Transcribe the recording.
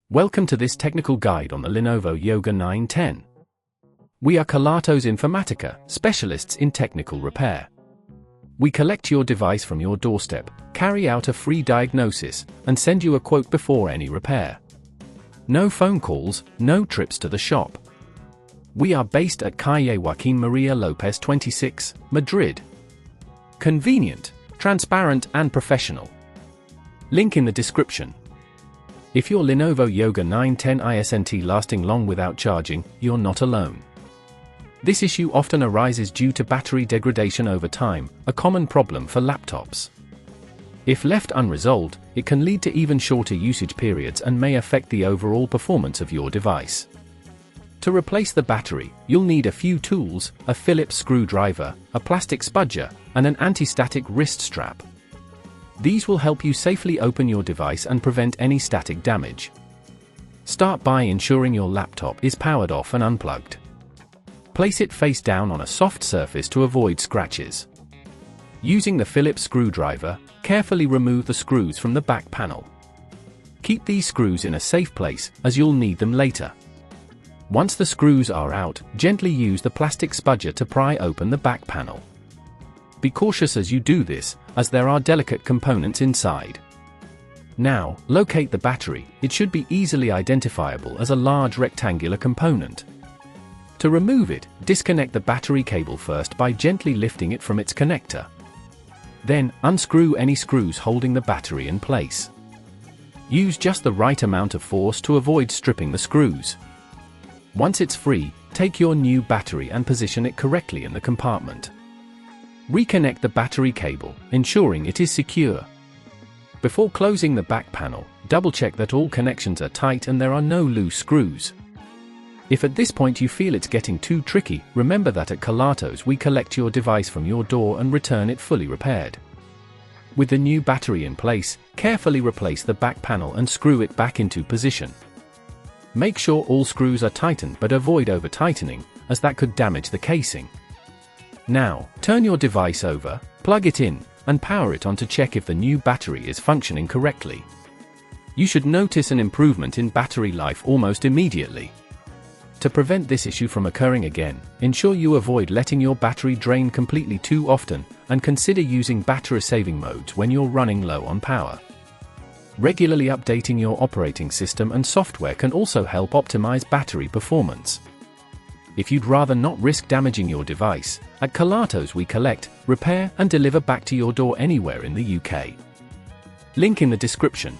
Welcome to this technical guide on the Lenovo Yoga 910. We are Kelatos Informatica, specialists in technical repair. We collect your device from your doorstep, carry out a free diagnosis, and send you a quote before any repair. No phone calls, no trips to the shop. We are based at Calle Joaquín María López 26, Madrid. Convenient, transparent and professional. Link in the description. If your Lenovo Yoga 910 isn't lasting long without charging, you're not alone. This issue often arises due to battery degradation over time, a common problem for laptops. If left unresolved, it can lead to even shorter usage periods and may affect the overall performance of your device. To replace the battery, you'll need a few tools: a Phillips screwdriver, a plastic spudger, and an anti-static wrist strap. These will help you safely open your device and prevent any static damage. Start by ensuring your laptop is powered off and unplugged. Place it face down on a soft surface to avoid scratches. Using the Phillips screwdriver, carefully remove the screws from the back panel. Keep these screws in a safe place, as you'll need them later. Once the screws are out, gently use the plastic spudger to pry open the back panel. Be cautious as you do this, as there are delicate components inside. Now, locate the battery. It should be easily identifiable as a large rectangular component. To remove it, disconnect the battery cable first by gently lifting it from its connector. Then, unscrew any screws holding the battery in place. Use just the right amount of force to avoid stripping the screws. Once it's free, take your new battery and position it correctly in the compartment. Reconnect the battery cable, ensuring it is secure. Before closing the back panel, double-check that all connections are tight and there are no loose screws. If at this point you feel it's getting too tricky, remember that at Kelatos we collect your device from your door and return it fully repaired. With the new battery in place, carefully replace the back panel and screw it back into position. Make sure all screws are tightened but avoid over-tightening, as that could damage the casing. Now, turn your device over, plug it in, and power it on to check if the new battery is functioning correctly. You should notice an improvement in battery life almost immediately. To prevent this issue from occurring again, ensure you avoid letting your battery drain completely too often, and consider using battery-saving modes when you're running low on power. Regularly updating your operating system and software can also help optimize battery performance. If you'd rather not risk damaging your device, at Kelatos we collect, repair and deliver back to your door anywhere in the UK. Link in the description.